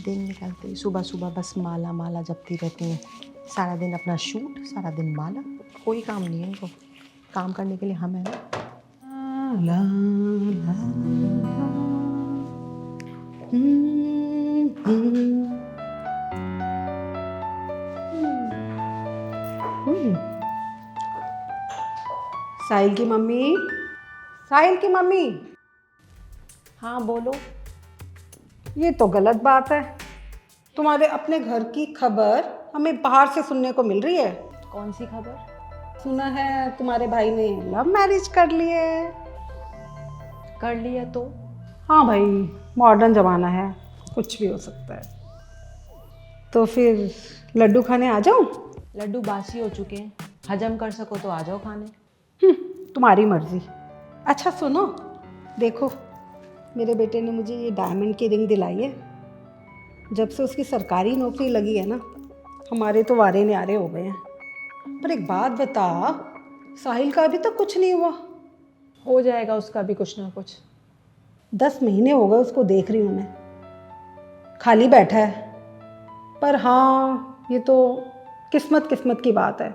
दिन निकलते ही सुबह सुबह बस माला माला जपती रहती हैं। सारा दिन अपना शूट, सारा दिन माला, कोई काम नहीं है इनको। काम करने के लिए हम हैं ना। ला, ला, ला, हम्म। साहिल की मम्मी, साहिल की मम्मी। हाँ बोलो। ये तो गलत बात है। तुम्हारे अपने घर की खबर हमें बाहर से सुनने को मिल रही है। कौन सी खबर? सुना है तुम्हारे भाई ने लव मैरिज कर लिए। कर लिया तो? हाँ भाई, मॉडर्न ज़माना है, कुछ भी हो सकता है। तो फिर लड्डू खाने आ जाऊँ? लड्डू बासी हो चुके हैं, हजम कर सको तो आ जाओ खाने। तुम्हारी मर्जी। अच्छा सुनो, देखो मेरे बेटे ने मुझे ये डायमंड की रिंग दिलाई है। जब से उसकी सरकारी नौकरी लगी है ना, हमारे तो वारे न्यारे हो गए हैं। पर एक बात बता, साहिल का अभी तक कुछ नहीं हुआ? हो जाएगा उसका भी कुछ ना कुछ। 10 महीने हो गए उसको देख रही हूँ मैं, खाली बैठा है। पर हाँ, ये तो किस्मत किस्मत की बात है।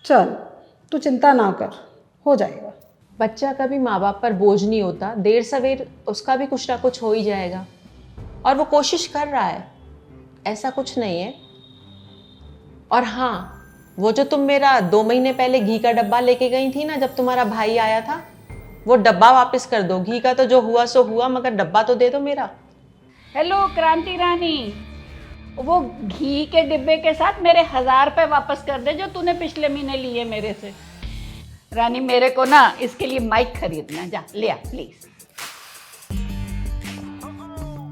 चल तू चिंता ना कर, हो जाएगा। बच्चा कभी माँ बाप पर बोझ नहीं होता, देर सवेर उसका भी कुछ ना कुछ हो ही जाएगा। और वो कोशिश कर रहा है, ऐसा कुछ नहीं है। और हाँ, वो जो तुम मेरा 2 महीने पहले घी का डब्बा लेके गई थी ना, जब तुम्हारा भाई आया था, वो डब्बा वापस कर दो। घी का तो जो हुआ सो हुआ, मगर डब्बा तो दे दो मेरा। हेलो क्रांति रानी, वो घी के डिब्बे के साथ मेरे 1000 रुपये वापस कर दे जो तूने पिछले महीने लिए मेरे से। रानी मेरे को ना इसके लिए माइक खरीदना, जा ले आ प्लीज।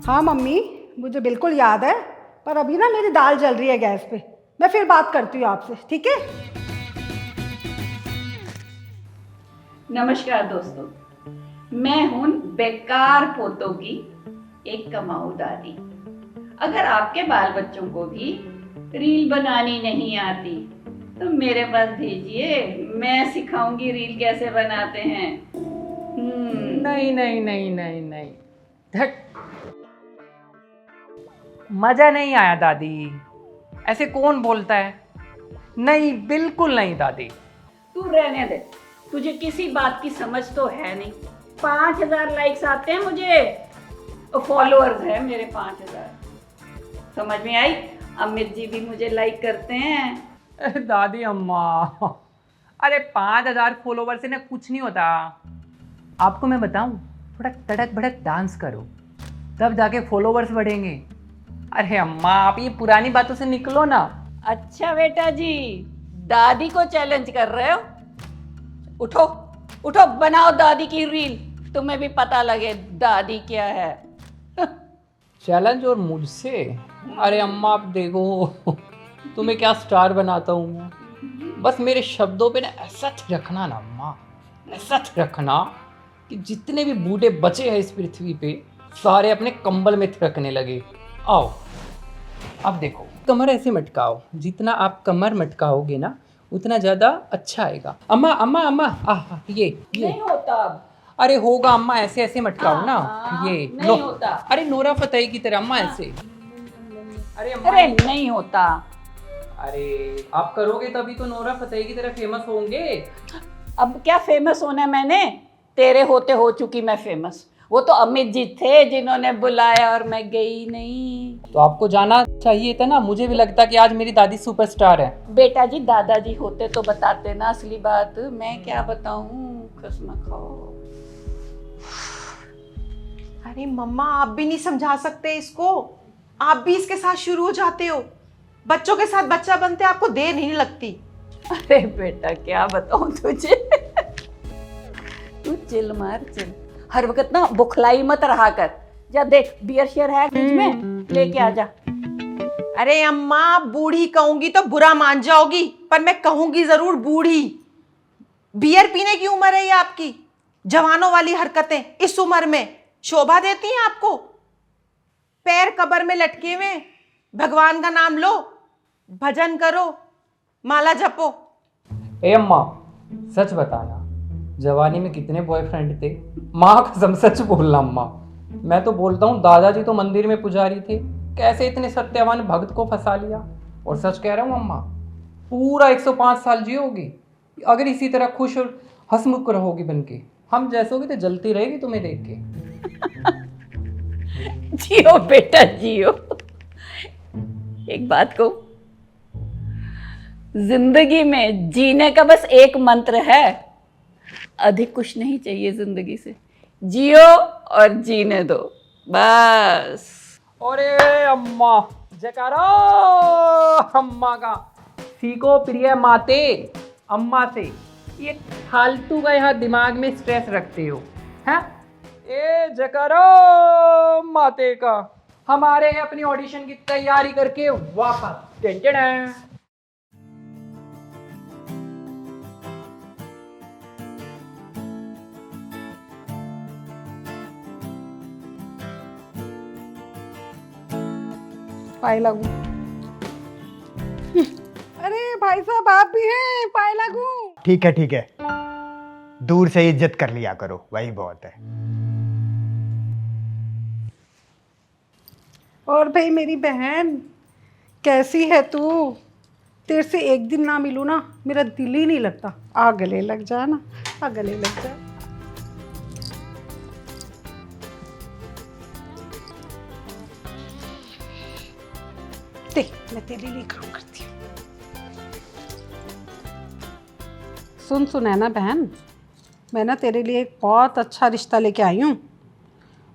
हाँ मम्मी, मुझे बिल्कुल याद है। पर अभी ना मेरी दाल जल रही है गैस पे, मैं फिर बात करती हूँ आपसे, ठीक है? नमस्कार दोस्तों, मैं हूं बेकार पोतों की एक कमाऊ दादी। अगर आपके बाल बच्चों को भी रील बनानी नहीं आती तो मेरे पास भेजिए, मैं सिखाऊंगी रील कैसे बनाते हैं। नहीं नहीं नहीं नहीं नहीं, धट, मजा नहीं आया दादी। ऐसे कौन बोलता है? नहीं, बिल्कुल नहीं दादी। तू रहने दे, तुझे किसी बात की समझ तो है नहीं। 5000 लाइक्स आते हैं मुझे, फॉलोअर्स है मेरे 5000। समझ में आई? अमित जी भी मुझे लाइक करते हैं। दादी अम्मा, अरे 5000 फॉलोवर से ना कुछ नहीं होता। आपको मैं बताऊं, थोड़ा तड़क भड़क डांस करो, तब जाके फॉलोवर्स बढ़ेंगे। अरे अम्मा, आप ये पुरानी बातों से निकलो ना। अच्छा बेटा जी, दादी को चैलेंज कर रहे हो? उठो उठो, बनाओ दादी की रील, तुम्हें भी पता लगे दादी क्या है। चैलेंज और मुझसे? अरे अम्मा आप देखो, तुम्हें क्या स्टार बनाता हूँ मैं। बस मेरे शब्दों पे ना ऐसा थिरकना ना अम्मा, ऐसा थिरकना कि जितने भी बूढ़े बचे हैं इस पृथ्वी पे, सारे अपने कंबल में थिरकने लगे। आओ अब देखो, कमर ऐसे मटकाओ, जितना आप कमर मटकाओगे ना उतना ज़्यादा अच्छा आएगा। अम्मा अम्मा अम्मा, आह ये नहीं होता अब। अरे होगा अम्मा, ऐसे ऐसे मटकाओ ना। ये नहीं लो, होता। अरे नोरा फतेही की तरह अम्मा ऐसे। अरे अम्मा, अरे नहीं होता। अरे आप करोगे तभी तो नोरा फतेही की तरह फेमस होंगे। अब क्या फेमस होना है मैंने? तेरे होते हो चुकी मैं फेमस। वो तो अमित जी थे जिन्होंने बुलाया और मैं गई नहीं। तो आपको जाना चाहिए था ना। मुझे भी लगता कि आज मेरी दादी सुपरस्टार है। बेटा जी, दादाजी होते तो बताते ना असली बात, मैं क्या बताऊं, कसम खाओ। अरे मम्मा, आप भी नहीं समझा सकते इसको? आप भी इसके साथ शुरू हो जाते हो। बच्चों के साथ बच्चा बनते आपको देर नहीं लगती। अरे बेटा क्या बताऊं तुझे। तू चिल मार, चिल। हर वक्त ना बुखलाई मत रहा कर। जा देख, बियर शेयर है फ्रिज में, लेके आ जा। अरे अम्मा, बूढ़ी कहूंगी तो बुरा मान जाओगी, पर मैं कहूंगी जरूर बूढ़ी। बियर पीने की उम्र है ये आपकी। जवानों वाली हरकतें इस उम्र में शोभा देती हैं आपको? पैर कब्र में लटके हुए, भगवान का नाम लो, भजन करो, माला जपो। ए अम्मा, सच बताना, जवानी में कितने बॉयफ्रेंड थे? माँ कसम सच बोलना अम्मा। मैं तो बोलता हूँ दादाजी तो मंदिर में पुजारी थे, कैसे इतने सत्यवान भक्त को फंसा लिया। और सच कह रहा हूँ अम्मा, पूरा 105 साल जियोगी अगर इसी तरह खुश और हंसमुख रहोगी बनके। हम जैसे होगी तो जलती रहेगी तुम्हें देख के। जियो बेटा जियो। एक बात कहूं, जिंदगी में जीने का बस एक मंत्र है, अधिक कुछ नहीं चाहिए जिंदगी से, जियो और जीने दो बस। अरे अम्मा, जयकारा अम्मा का। सीखो प्रिय माते अम्मा से, ये फालतू का यहाँ दिमाग में स्ट्रेस रखते हो हैं। ए जयकारा माते का। हमारे अपनी ऑडिशन की तैयारी करके वापस। टेंशन। पाए लागू। अरे भाई साहब आप भी हैं, पाए लागू। ठीक है ठीक है, दूर से इज्जत कर लिया करो, वही बहुत है। और भाई मेरी बहन कैसी है तू? तेरे से एक दिन ना मिलूं ना मेरा दिल ही नहीं लगता। आ गले लग जा ना, आ गले लग जा। देख मैं तेरे लिए काम करती हूँ। सुन है ना बहन, मैं ना तेरे लिए एक बहुत अच्छा रिश्ता लेके आई हूँ।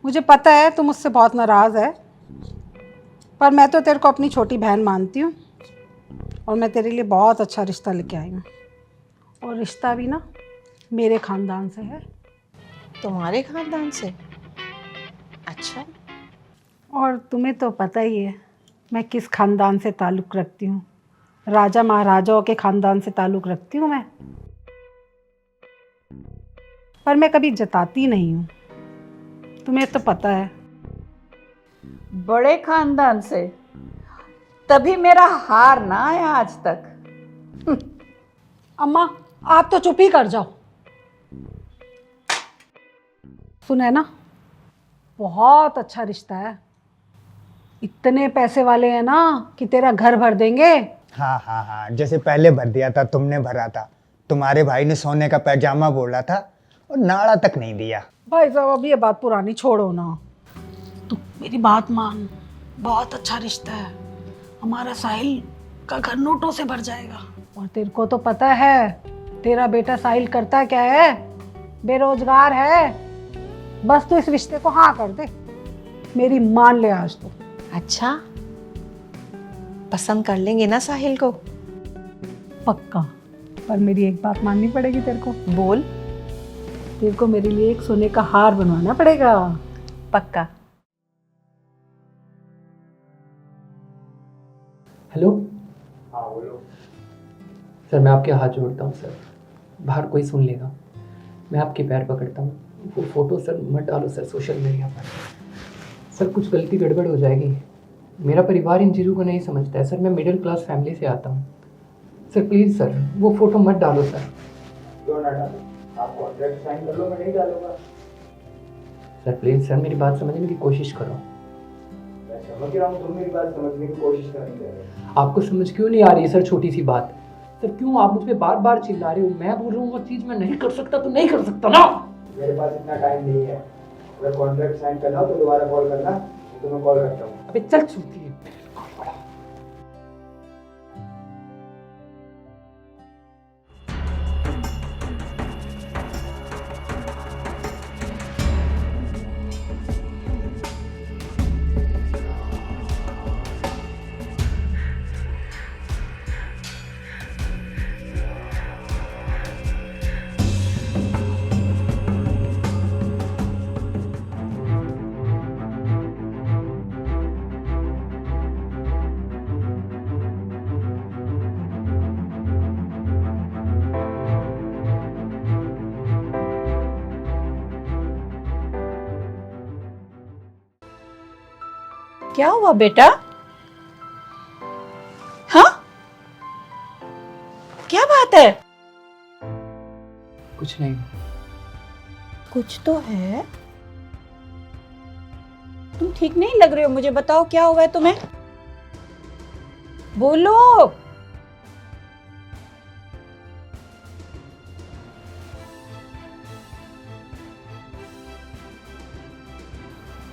मुझे पता है तू मुझसे बहुत नाराज़ है, पर मैं तो तेरे को अपनी छोटी बहन मानती हूँ और मैं तेरे लिए बहुत अच्छा रिश्ता लेके आई हूँ। और रिश्ता भी ना मेरे ख़ानदान से है। तुम्हारे खानदान से? अच्छा। और तुम्हें तो पता ही है मैं किस ख़ानदान से ताल्लुक़ रखती हूँ। राजा महाराजाओं के ख़ानदान से ताल्लुक़ रखती हूँ मैं, पर मैं कभी जताती नहीं हूँ। तुम्हें तो पता है। बड़े खानदान से, तभी मेरा हार ना आया आज तक। अम्मा आप तो चुप ही कर जाओ। सुने ना, बहुत अच्छा रिश्ता है। इतने पैसे वाले हैं ना कि तेरा घर भर देंगे। हाँ हाँ हाँ, जैसे पहले भर दिया था, तुमने भरा था। तुम्हारे भाई ने सोने का पैजामा बोला था और नाड़ा तक नहीं दिया। भाई साहब अभी ये बात पुरानी छोड़ो ना, तू मेरी बात मान। बहुत अच्छा रिश्ता है, हमारा साहिल का घर नोटों से भर जाएगा। और तेरे को तो पता है तेरा बेटा साहिल करता क्या है, बेरोजगार है। बस तू इस रिश्ते को हाँ कर दे, मेरी मान ले आज तो। अच्छा, पसंद कर लेंगे ना साहिल को? पक्का, पर मेरी एक बात माननी पड़ेगी तेरे को। बोल। तेरे को मेरे लिए एक सोने का हार बनवाना पड़ेगा। पक्का। हेलो। हाँ बोलो सर, मैं आपके हाथ जोड़ता हूँ सर, बाहर कोई सुन लेगा। मैं आपके पैर पकड़ता हूँ, वो फोटो सर मत डालो सर सोशल मीडिया पर। सर कुछ गलती गड़बड़ हो जाएगी, मेरा परिवार इन चीज़ों को नहीं समझता है सर। मैं मिडिल क्लास फैमिली से आता हूँ सर, प्लीज़ सर वो फोटो मत डालो सर। क्यों ना डालो? आप कॉन्ट्रैक्ट साइन कर लो, मैं नहीं डालूंगा। सर प्लीज़ सर मेरी बात समझने की कोशिश करो। मैं समझ रहा हूँ, तुम मेरी बात समझने की कोशिश करनी चाहिए। आपको समझ क्यों नहीं आ रही है सर छोटी सी बात? सर क्यों आप मुझ पे बार बार चिल्ला रहे हो? मैं बोल रहा हूँ वो चीज़ मैं नहीं कर सकता तो नहीं कर सकता ना। मेरे पास इतना टाइम नहीं है। अगर कॉन्ट्रैक्ट साइन करना हो तो दोबारा कॉल करना, तो मैं कॉल करता हूँ। अबे चल छूती है। क्या हुआ बेटा? हाँ, क्या बात है? कुछ नहीं। कुछ तो है। तुम ठीक नहीं लग रहे हो, मुझे बताओ क्या हुआ है तुम्हें, बोलो।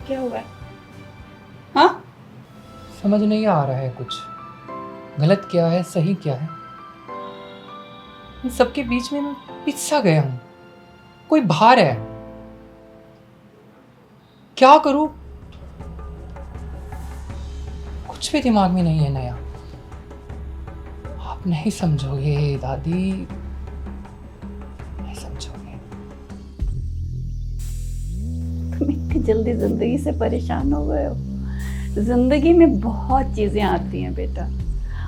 क्या हुआ है? हाँ, समझ नहीं आ रहा है कुछ, गलत क्या है सही क्या है। इन सबके बीच में मैं पिसा गया हूं, कोई भार है, क्या करूं कुछ भी दिमाग में नहीं है नया। आप नहीं समझोगे दादी, नहीं समझोगे। तुम इतनी जल्दी जिंदगी से परेशान हो गए हो। जिंदगी में बहुत चीजें आती हैं बेटा,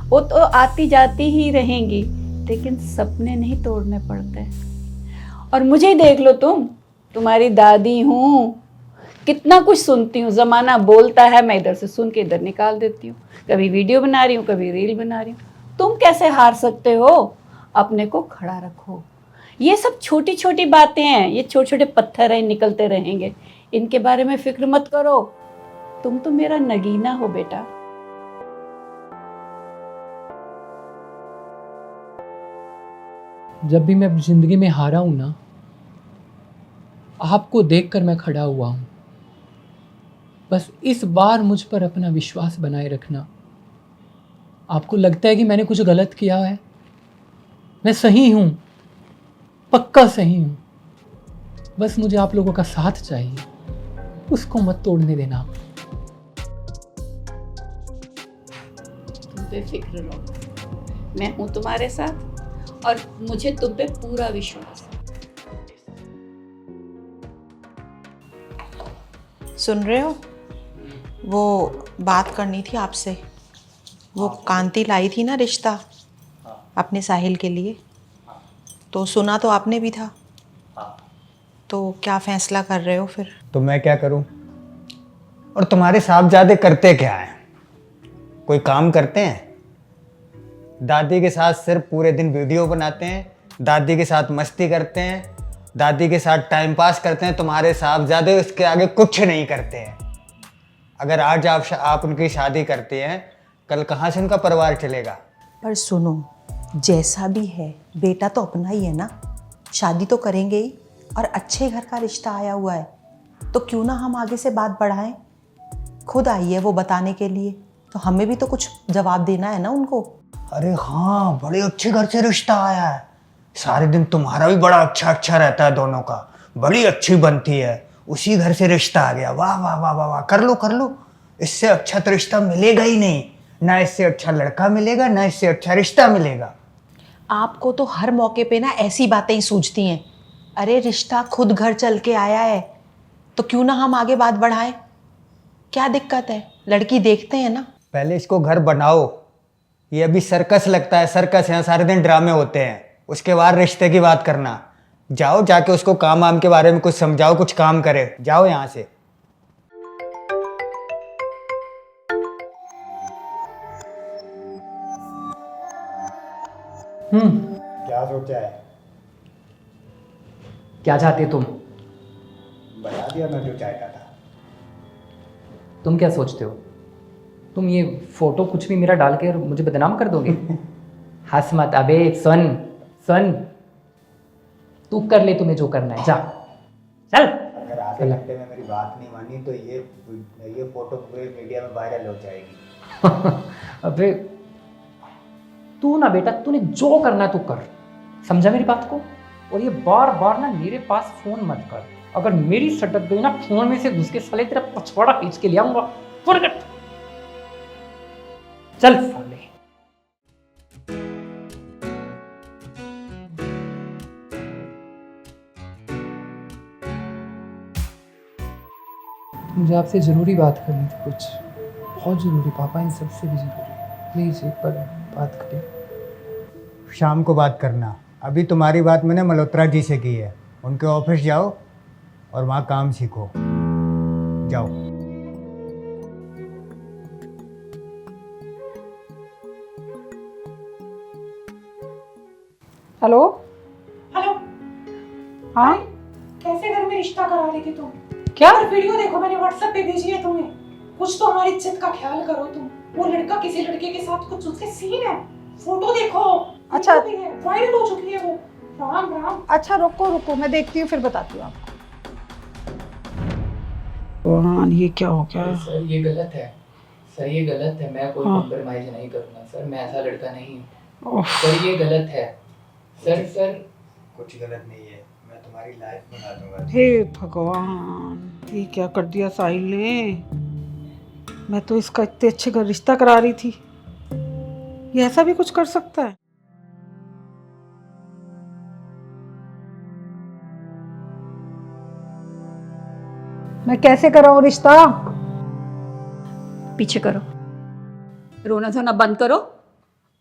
वो तो आती जाती ही रहेंगी, लेकिन सपने नहीं तोड़ने पड़ते। और मुझे ही देख लो, तुम्हारी दादी हूँ, कितना कुछ सुनती हूँ। जमाना बोलता है, मैं इधर से सुन के इधर निकाल देती हूँ। कभी वीडियो बना रही हूँ, कभी रील बना रही हूँ। तुम कैसे हार सकते हो? अपने को खड़ा रखो। ये सब छोटी छोटी बातें हैं, ये छोटे छोटे पत्थर हैं, निकलते रहेंगे, इनके बारे में फिक्र मत करो। तुम तो मेरा नगीना हो बेटा। जब भी मैं जिंदगी में हारा हूं ना, आपको देखकर मैं खड़ा हुआ हूं। बस इस बार मुझ पर अपना विश्वास बनाए रखना। आपको लगता है कि मैंने कुछ गलत किया है? मैं सही हूं, पक्का सही हूं। बस मुझे आप लोगों का साथ चाहिए, उसको मत तोड़ने देना। तुम बेफिक्र रहो, मैं हूं तुम्हारे साथ और मुझे तुम पे पूरा विश्वास है। सुन रहे हो? वो बात करनी थी आपसे। वो कांति लाई थी ना रिश्ता अपने साहिल के लिए, तो सुना तो आपने भी था। तो क्या फैसला कर रहे हो फिर? तो मैं क्या करूं? और तुम्हारे साहबजादे करते क्या हैं? कोई काम करते हैं? दादी के साथ सिर्फ पूरे दिन वीडियो बनाते हैं, दादी के साथ मस्ती करते हैं, दादी के साथ टाइम पास करते हैं। तुम्हारे साहबजादे उसके आगे कुछ नहीं करते हैं। अगर आज आप उनकी शादी करते हैं, कल कहाँ से उनका परिवार चलेगा? पर सुनो, जैसा भी है बेटा तो अपना ही है ना, शादी तो करेंगे ही, और अच्छे घर का रिश्ता आया हुआ है, तो क्यों ना हम आगे से बात बढ़ाएं। खुद आई है वो बताने के लिए, तो हमें भी तो कुछ जवाब देना है ना उनको। अरे हाँ, बड़े अच्छे घर से रिश्ता आया है। सारे दिन तुम्हारा भी बड़ा अच्छा अच्छा रहता है, दोनों का बड़ी अच्छी बनती है। उसी घर से रिश्ता आ गया, वाह वाह वाह वाह वाह, कर लो कर लो। इससे अच्छा तो रिश्ता मिलेगा ही नहीं, ना इससे अच्छा लड़का मिलेगा, ना इससे अच्छा रिश्ता मिलेगा। आपको तो हर मौके पे ना ऐसी बातें ही सूझती हैं। अरे रिश्ता खुद घर चल के आया है, तो क्यों ना हम आगे बात बढ़ाएं। क्या दिक्कत है, लड़की देखते हैं ना। पहले इसको घर बनाओ, ये अभी सर्कस लगता है, सर्कस है, सारे दिन ड्रामे होते हैं। उसके बाद रिश्ते की बात करना। जाओ जाके उसको काम वाम के बारे में कुछ समझाओ, कुछ काम करे। जाओ यहाँ से। क्या सोचा है? क्या चाहते तुम? बता दिया मैं जो चाहता था। तुम क्या सोचते हो? तुम ये फोटो कुछ भी मेरा डाल के मुझे बदनाम कर दोगे? हंस मत। अबे सुन सुन, तू कर ले तुम्हें जो करना है, जा चल। अगर आधे घंटे में मेरी बात नहीं मानी तो ये फोटो पूरे मीडिया में वायरल हो जाएगी। अबे तू ना बेटा, तूने जो करना है तू कर, समझा मेरी बात को? और ये बार बार ना मेरे पास फोन मत कर। अगर मेरी सटक गई ना, फोन में से घुस के साले तेरा पछवाड़ा खींच के ले आऊंगा। फॉरगेट, चल साले। मुझे आपसे ज़रूरी बात करनी थी, कुछ बहुत ज़रूरी पापा, इन सबसे भी ज़रूरी। प्लीज़ एक बार बात करें। शाम को बात करना। अभी तुम्हारी बात मैंने मल्होत्रा जी से की है। उनके ऑफिस जाओ और वहाँ काम सीखो। जाओ। हेलो। हेलो। हाँ, कैसे घर में रिश्ता करा लेगी तुम? क्या वीडियो देखो, मैंने व्हाट्सएप पे भेजी है तुम्हें। कुछ तो हमारी इज्जत का ख्याल करो तुम। वो लड़का किसी लड़के के साथ, कुछ उसके सीन है, फोटो देखो। अच्छा। वायरल हो चुकी है वो। राम राम। अच्छा रुको, मैं देखती हूँ फिर बताती हूँ आपको। भगवान, ये क्या हो गया? सर ये गलत है, सर ये गलत है। मैं कोई हाँ। कॉम्प्रोमाइज नहीं करूंगा सर, मैं ऐसा लड़का नहीं हूँ ओह, सर, ये गलत है सर। कुछ गलत नहीं है, मैं तुम्हारी लाइफ बना दूंगा। हे भगवान, ये क्या कर दिया साहिल ने? मैं तो इसका इतने अच्छे का रिश्ता करा रही थी, ये ऐसा भी कुछ कर सकता है? मैं कैसे कराऊं रिश्ता? पीछे करो, रोना धोना बंद करो।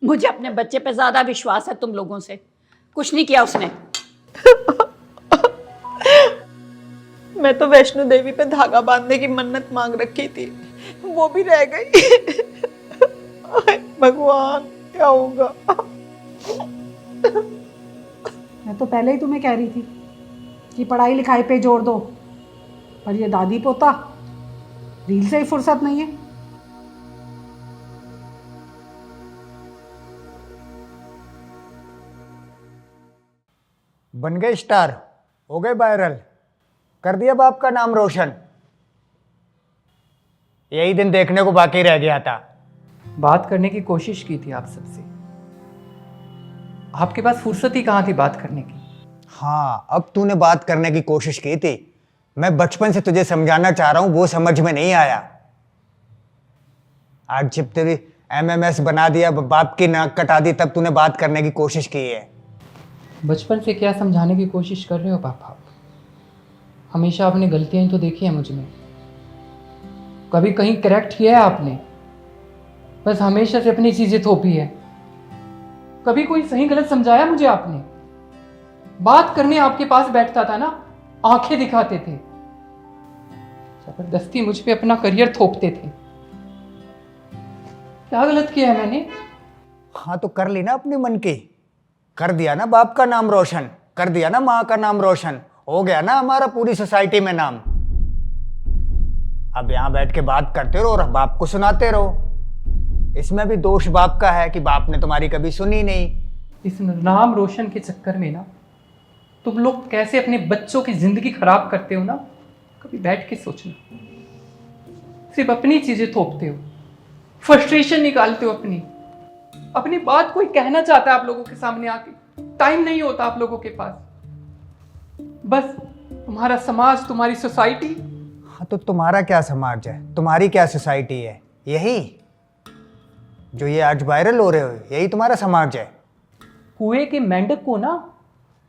मुझे अपने बच्चे पे ज्यादा विश्वास है तुम लोगों से। कुछ नहीं किया उसने। मैं तो वैष्णो देवी पे धागा बांधने की मन्नत मांग रखी थी, वो भी रह गई। भगवान, क्या होगा? मैं तो पहले ही तुम्हें कह रही थी कि पढ़ाई लिखाई पे जोर दो, पर ये दादी पोता रील से ही फुर्सत नहीं है। बन गए स्टार, हो गए वायरल, कर दिया बाप का नाम रोशन। यही दिन देखने को बाकी रह गया था। बात करने की कोशिश की थी आप सबसे, आपके पास फुर्सत ही कहाँ थी बात करने की। हाँ, अब तूने बात करने की कोशिश की थी। मैं बचपन से तुझे समझाना चाह रहा हूं, वो समझ में नहीं आया। आज जब तेरी MMS बना दिया, बाप की नाक कटा दी, तब तूने बात करने की कोशिश की है। बचपन से क्या समझाने की कोशिश कर रहे हो पापा? हमेशा आपने गलतियां ही तो देखी है मुझ में, कभी कहीं करेक्ट किया है आपने? बस हमेशा से अपनी चीजें थोपी है। कभी कोई सही गलत समझाया मुझे आपने? बात करने आपके पास बैठता था ना, आंखें दिखाते थे, जबरदस्ती मुझ पे अपना करियर थोपते थे। क्या गलत किया है मैंने? हाँ तो कर ली ना अपनी मन की, कर दिया ना बाप का नाम रोशन, कर दिया ना माँ का नाम रोशन, हो गया ना हमारा पूरी सोसाइटी में नाम। अब यहां बैठ के बात करते रहो और बाप को सुनाते रहो। इसमें भी दोष बाप का है कि बाप ने तुम्हारी कभी सुनी नहीं। इस नाम रोशन के चक्कर में ना तुम लोग कैसे अपने बच्चों की जिंदगी खराब करते हो ना, कभी बैठ के सोचना। सिर्फ अपनी चीजें थोपते हो, फ्रस्ट्रेशन निकालते हो अपनी बात कोई कहना चाहता है आप लोगों के सामने आके, टाइम नहीं होता आप लोगों के पास। बस तुम्हारा समाज, तुम्हारी सोसाइटी। हाँ तो तुम्हारा क्या समाज है, तुम्हारी क्या सोसाइटी है? यही जो ये आज वायरल हो रहे हो, यही तुम्हारा समाज है। कुएं के मेंढक को ना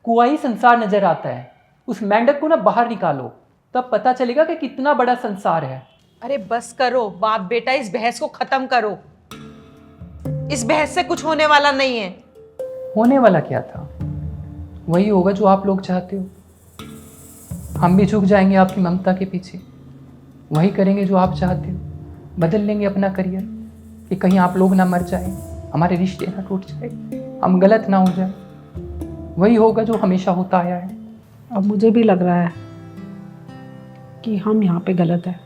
कुआं ही संसार नजर आता है। उस मेंढक को ना बाहर निकालो, तब पता चलेगा कि कितना बड़ा संसार है। अरे बस करो बाप बेटा, इस बहस को खत्म करो। इस बहस से कुछ होने वाला नहीं है। होने वाला क्या था? वही होगा जो आप लोग चाहते हो। हम भी झुक जाएंगे आपकी ममता के पीछे, वही करेंगे जो आप चाहते हो। बदल लेंगे अपना करियर कि कहीं आप लोग ना मर जाए, हमारे रिश्ते ना टूट जाए, हम गलत ना हो जाए। वही होगा जो हमेशा होता आया है। अब मुझे भी लग रहा है कि हम यहाँ पे गलत है।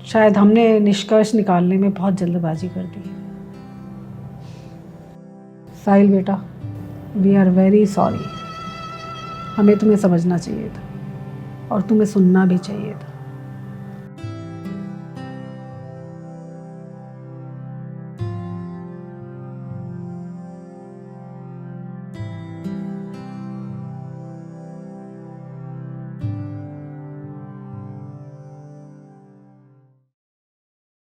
शायद हमने निष्कर्ष निकालने में बहुत जल्दबाजी कर दी। साहिल बेटा, वी आर वेरी सॉरी। हमें तुम्हें समझना चाहिए था और तुम्हें सुनना भी चाहिए था।